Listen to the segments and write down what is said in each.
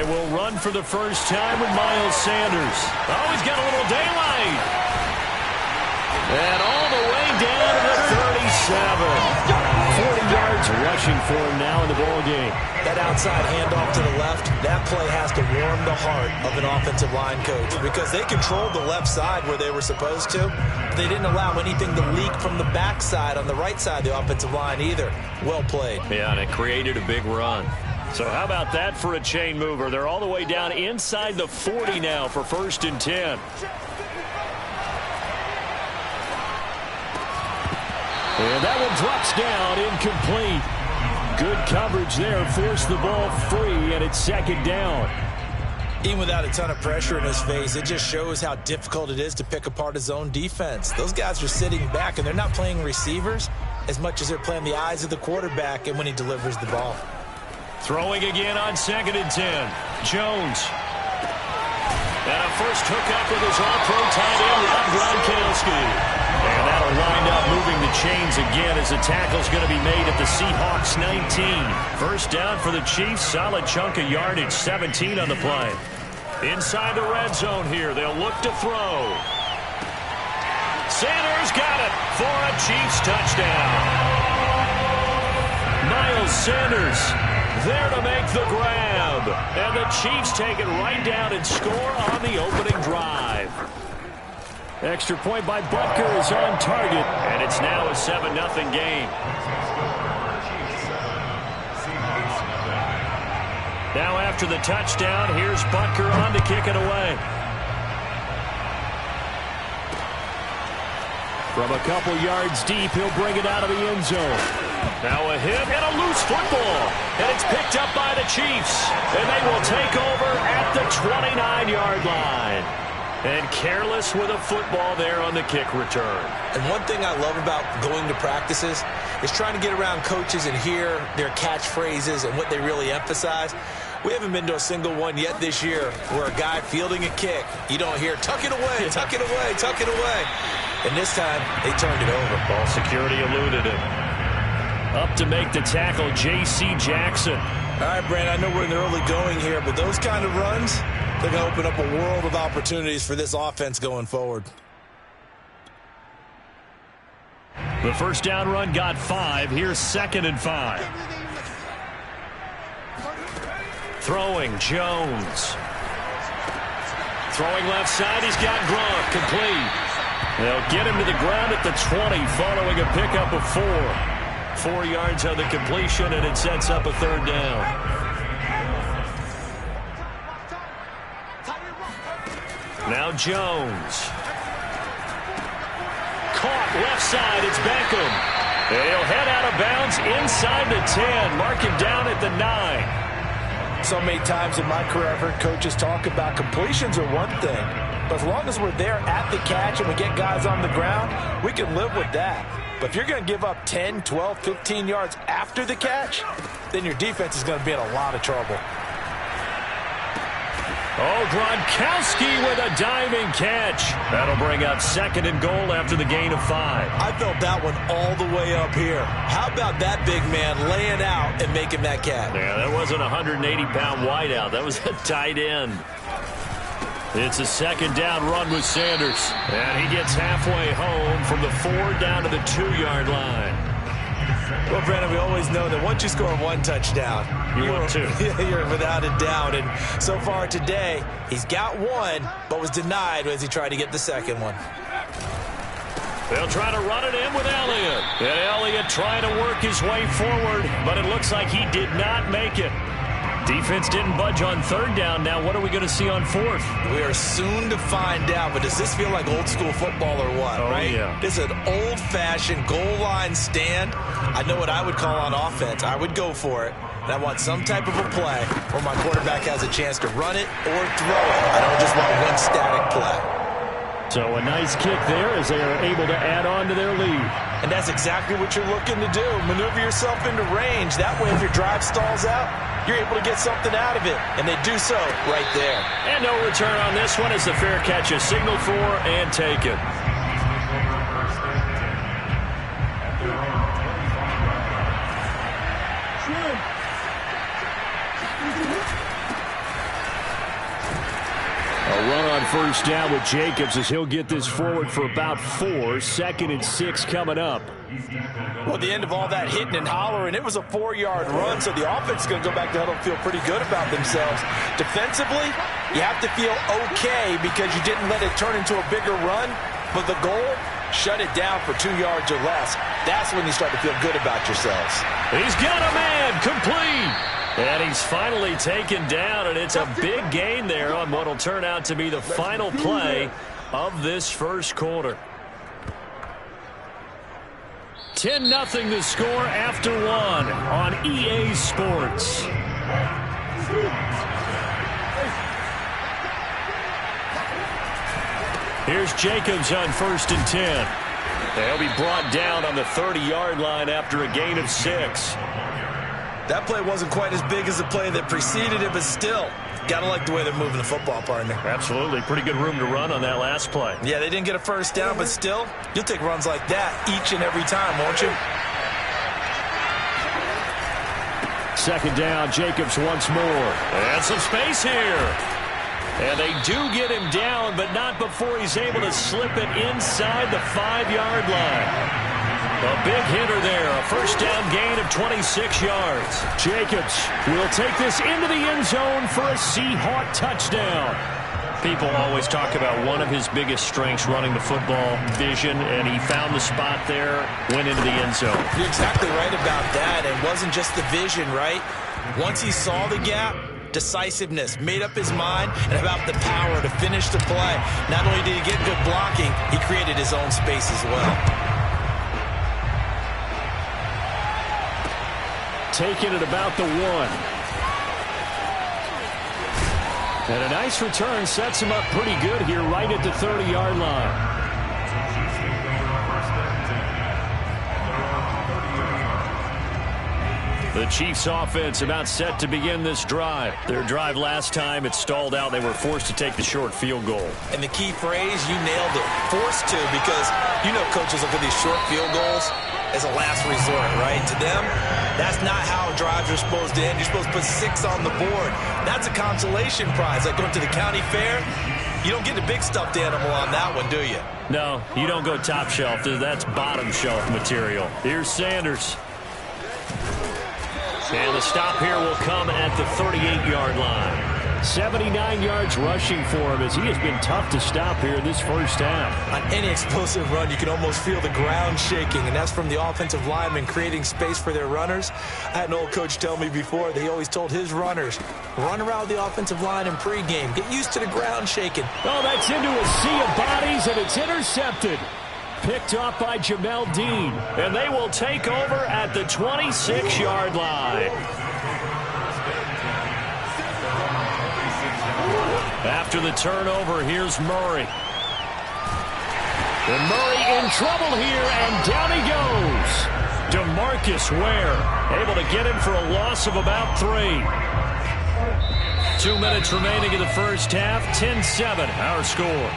They will run for the first time with Miles Sanders. Oh, he's got a little daylight. And all the way down to the 37. 40 yards rushing for him now in the ball game. That outside handoff to the left, that play has to warm the heart of an offensive line coach because they controlled the left side where they were supposed to. They didn't allow anything to leak from the backside on the right side of the offensive line either. Well played. Yeah, and it created a big run. So how about that for a chain mover? They're all the way down inside the 40 now for 1st and 10. And that one drops down, incomplete. Good coverage there, forced the ball free, and it's 2nd down. Even without a ton of pressure in his face, it just shows how difficult it is to pick apart his own defense. Those guys are sitting back, and they're not playing receivers as much as they're playing the eyes of the quarterback and when he delivers the ball. Throwing again on 2nd and 10. Jones. And a first hookup with his all-pro tight end, Rob Gronkowski. And that'll wind up moving the chains again as the tackle's going to be made at the Seahawks 19. First down for the Chiefs. Solid chunk of yardage, 17 on the play. Inside the red zone here. They'll look to throw. Sanders got it for a Chiefs touchdown. Miles Sanders there to make the grab. And the Chiefs take it right down and score on the opening drive. Extra point by Butker is on target, and it's now a 7-0 game. Now after the touchdown, here's Butker on to kick it away. From a couple yards deep, he'll bring it out of the end zone. Now a hit and a loose football, and it's picked up by the Chiefs, and they will take over at the 29-yard line. And careless with a football there on the kick return. And one thing I love about going to practices is trying to get around coaches and hear their catchphrases and what they really emphasize. We haven't been to a single one yet this year where a guy fielding a kick, you don't hear, tuck it away, tuck it away, tuck it away. And this time, they turned it over. Ball security eluded it. Up to make the tackle, J.C. Jackson. All right, Brand, I know we're in the early going here, but those kind of runs, they're going to open up a world of opportunities for this offense going forward. The first down run got 5. Here's 2nd and 5. Throwing, Jones. Throwing left side, he's got Gronk, complete. They'll get him to the ground at the 20 following a pickup of 4. 4 yards on the completion, and it sets up a 3rd down. Now Jones. Caught left side, it's Beckham. And he'll head out of bounds inside the 10. Mark him down at the 9. So many times in my career, I've heard coaches talk about completions are one thing. But as long as we're there at the catch and we get guys on the ground, we can live with that. But if you're going to give up 10, 12, 15 yards after the catch, then your defense is going to be in a lot of trouble. Oh, Gronkowski with a diving catch. That'll bring up 2nd and goal after the gain of 5. I felt that one all the way up here. How about that big man laying out and making that catch? Yeah, that wasn't a 180-pound wideout. That was a tight end. It's a 2nd down run with Sanders. And he gets halfway home from the 4 down to the 2-yard line. Well, Brandon, we always know that once you score 1 touchdown, you're 2. You're without a doubt. And so far today, he's got 1, but was denied as he tried to get the 2nd one. They'll try to run it in with Elliott. And Elliott trying to work his way forward, but it looks like he did not make it. Defense didn't budge on 3rd down. Now what are we going to see on 4th? We are soon to find out, but does this feel like old school football or what, right? Yeah. This is an old-fashioned goal line stand. I know what I would call on offense. I would go for it, and I want some type of a play where my quarterback has a chance to run it or throw it. I don't just want one static play. So a nice kick there as they are able to add on to their lead. And that's exactly what you're looking to do. Maneuver yourself into range. That way, if your drive stalls out, you're able to get something out of it. And they do so right there. And no return on this one as the fair catch is signaled for and taken. more on first down with Jacobs as he'll get this forward for about 4. 2nd and 6 coming up. Well, the end of all that hitting and hollering, it was a 4-yard run, so the offense is going to go back to huddle and feel pretty good about themselves. Defensively, you have to feel okay because you didn't let it turn into a bigger run, but the goal, shut it down for 2 yards or less. That's when you start to feel good about yourselves. He's got a man, complete. And he's finally taken down, and it's a big gain there on what will turn out to be the final play of this first quarter. 10-0 the score after 1 on EA Sports. Here's Jacobs on 1st and 10. They'll be brought down on the 30-yard line after a gain of 6. That play wasn't quite as big as the play that preceded it, but still, gotta like the way they're moving the football, partner. Absolutely. Pretty good room to run on that last play. Yeah, they didn't get a first down, but still, you'll take runs like that each and every time, won't you? 2nd down, Jacobs once more. And some space here. And they do get him down, but not before he's able to slip it inside the 5-yard line. A big hitter there, a first down gain of 26 yards. Jacobs will take this into the end zone for a Seahawk touchdown. People always talk about one of his biggest strengths running the football, vision, and he found the spot there, went into the end zone. You're exactly right about that. It wasn't just the vision, right? Once he saw the gap, decisiveness, made up his mind, and about the power to finish the play. Not only did he get good blocking, he created his own space as well. Taking it about the 1. And a nice return sets him up pretty good here right at the 30-yard line. The Chiefs offense about set to begin this drive. Their drive last time, it stalled out. They were forced to take the short field goal. And the key phrase, you nailed it, forced to, because you know coaches look at these short field goals as a last resort, right? To them, that's not how drives are supposed to end. You're supposed to put 6 on the board. That's a consolation prize. Like going to the county fair, you don't get a big stuffed animal on that one, do you? No, you don't go top shelf. That's bottom shelf material. Here's Sanders. And the stop here will come at the 38-yard line. 79 yards rushing for him as he has been tough to stop here in this first half. On any explosive run, you can almost feel the ground shaking, and that's from the offensive linemen creating space for their runners. I had an old coach tell me before, they always told his runners, run around the offensive line in pregame. Get used to the ground shaking. Oh, that's into a sea of bodies, and it's intercepted. Picked off by Jamel Dean, and they will take over at the 26-yard line. After the turnover, here's Murray. And Murray in trouble here, and down he goes. DeMarcus Ware able to get him for a loss of about 3. 2 minutes remaining in the first half, 10-7, our score.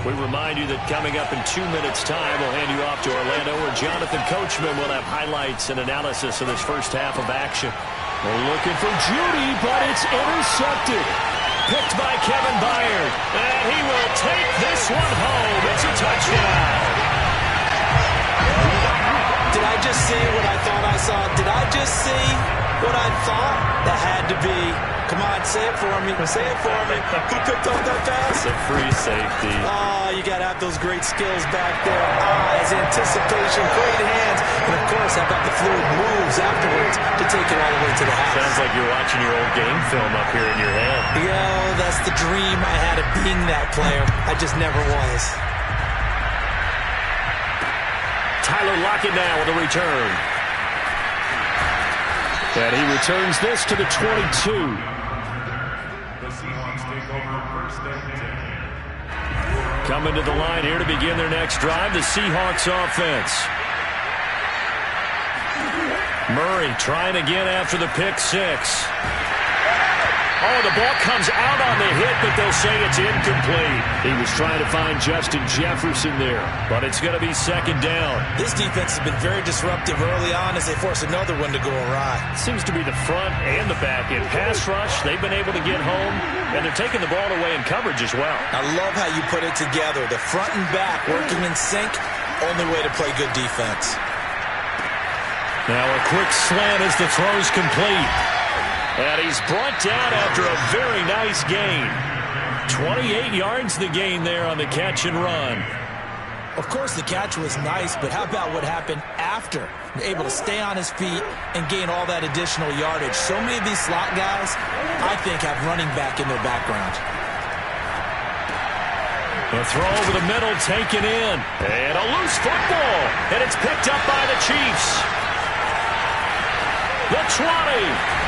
We remind you that coming up in 2 minutes' time, we'll hand you off to Orlando, where Jonathan Coachman will have highlights and analysis of this first half of action. We're looking for Judy, but it's intercepted. Picked by Kevin Byard. And he will take this one home. It's a touchdown. Did I just see what I thought I saw? Did I just see what I thought? That had to be. Come on, say it for me. Say it for me. Who picked up that pass? It's a free safety. Oh, you got to have those great skills back there. Eyes, anticipation, great hands. And, of course, how about the fluid moves afterwards to take it all the way to the house? Sounds like you're watching your old game film up here in your head. Yo, that's the dream I had of being that player. I just never was. Tyler Lockett now with a return. And he returns this to the 22. Coming to the line here to begin their next drive, the Seahawks offense. Murray trying again after the pick 6. Oh, the ball comes out on the hit, but they'll say it's incomplete. He was trying to find Justin Jefferson there, but it's going to be second down. This defense has been very disruptive early on as they force another one to go awry. Seems to be the front and the back. In pass rush, they've been able to get home, and they're taking the ball away in coverage as well. I love how you put it together. The front and back working in sync, only way to play good defense. Now a quick slant as the throw's complete. And he's brought down after a very nice gain. 28 yards the gain there on the catch and run. Of course, the catch was nice, but how about what happened after? Able to stay on his feet and gain all that additional yardage. So many of these slot guys, I think, have running back in their background. A throw over the middle taken in. And a loose football. And it's picked up by the Chiefs. The 20.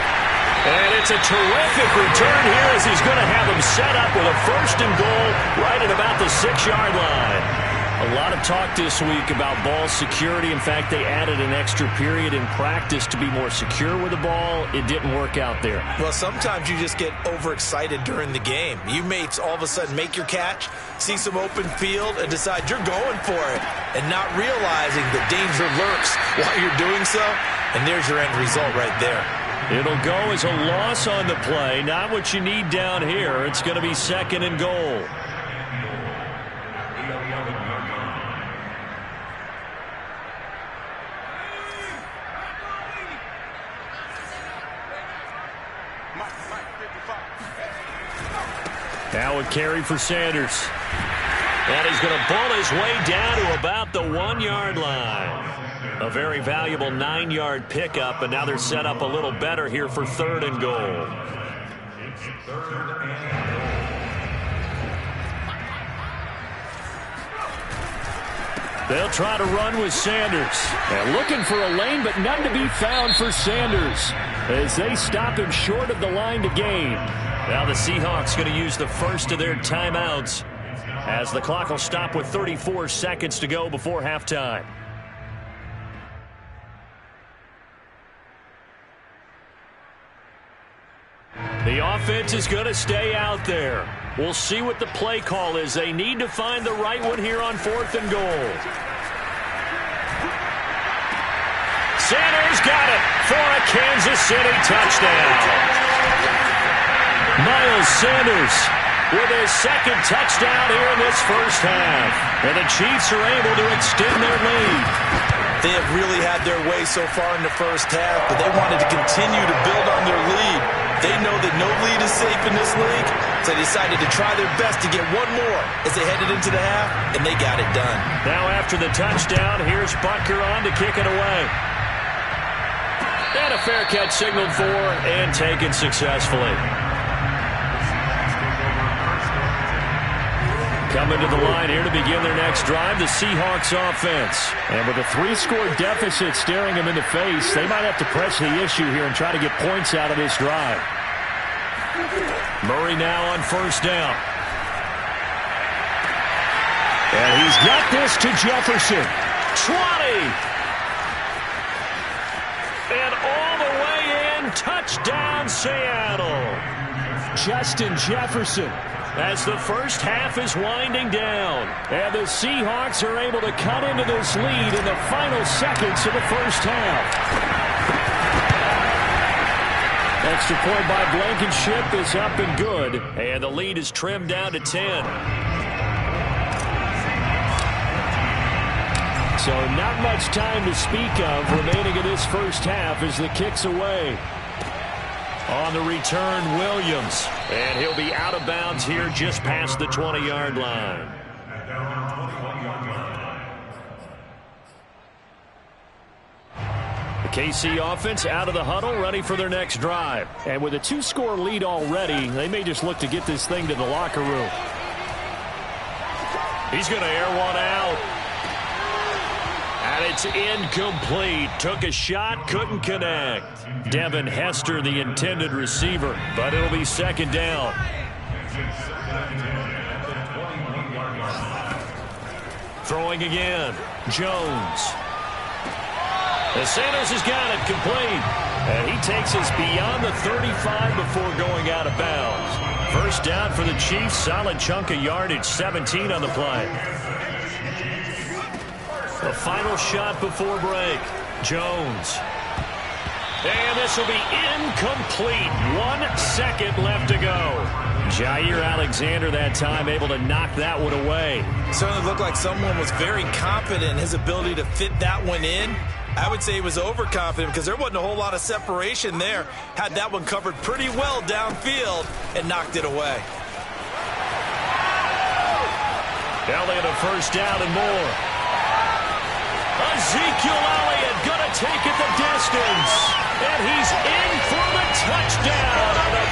And it's a terrific return here as he's going to have him set up with a first and goal right at about the 6-yard line. A lot of talk this week about ball security. In fact, they added an extra period in practice to be more secure with the ball. It didn't work out there. Well, sometimes you just get overexcited during the game. You may all of a sudden make your catch, see some open field, and decide you're going for it, and not realizing the danger lurks while you're doing so. And there's your end result right there. It'll go as a loss on the play. Not what you need down here. It's going to be second and goal. Now a carry for Sanders. And he's going to bull his way down to about the 1-yard line. A very valuable 9-yard pickup, and now they're set up a little better here for third and goal. They'll try to run with Sanders. And looking for a lane, but none to be found for Sanders as they stop him short of the line to gain. Now the Seahawks going to use the first of their timeouts as the clock will stop with 34 seconds to go before halftime. The offense is going to stay out there. We'll see what the play call is. They need to find the right one here on fourth and goal. Sanders got it for a Kansas City touchdown. Miles Sanders with his second touchdown here in this first half. And the Chiefs are able to extend their lead. They have really had their way so far in the first half, but they wanted to continue to build on their lead. They know that no lead is safe in this league, so they decided to try their best to get one more as they headed into the half, and they got it done. Now after the touchdown, here's Butker on to kick it away. And a fair catch signaled for and taken successfully. Coming to the line here to begin their next drive, the Seahawks offense. And with a 3-score deficit staring them in the face, they might have to press the issue here and try to get points out of this drive. Murray now on first down. And he's got this to Jefferson. 20. And all the way in, touchdown Seattle. Justin Jefferson. As the first half is winding down. And the Seahawks are able to cut into this lead in the final seconds of the first half. Extra point by Blankenship is up and good. And the lead is trimmed down to 10. So not much time to speak of remaining in this first half as the kick's away. On the return, Williams. And he'll be out of bounds here just past the 20-yard line. The KC offense out of the huddle, ready for their next drive. And with a 2-score lead already, they may just look to get this thing to the locker room. He's going to air one out. And it's incomplete. Took a shot, couldn't connect. Devin Hester, the intended receiver, but it'll be second down. Throwing again, Jones. The Sanders has got it complete. And he takes us beyond the 35 before going out of bounds. First down for the Chiefs. Solid chunk of yardage. 17 on the play. The final shot before break. Jones. And this will be incomplete. 1 second left to go. Jair Alexander that time able to knock that one away. Certainly looked like someone was very confident in his ability to fit that one in. I would say he was overconfident because there wasn't a whole lot of separation there. Had that one covered pretty well downfield and knocked it away. Elliott a first down and more. Ezekiel Elliott going to take it the distance. And he's in for the touchdown on the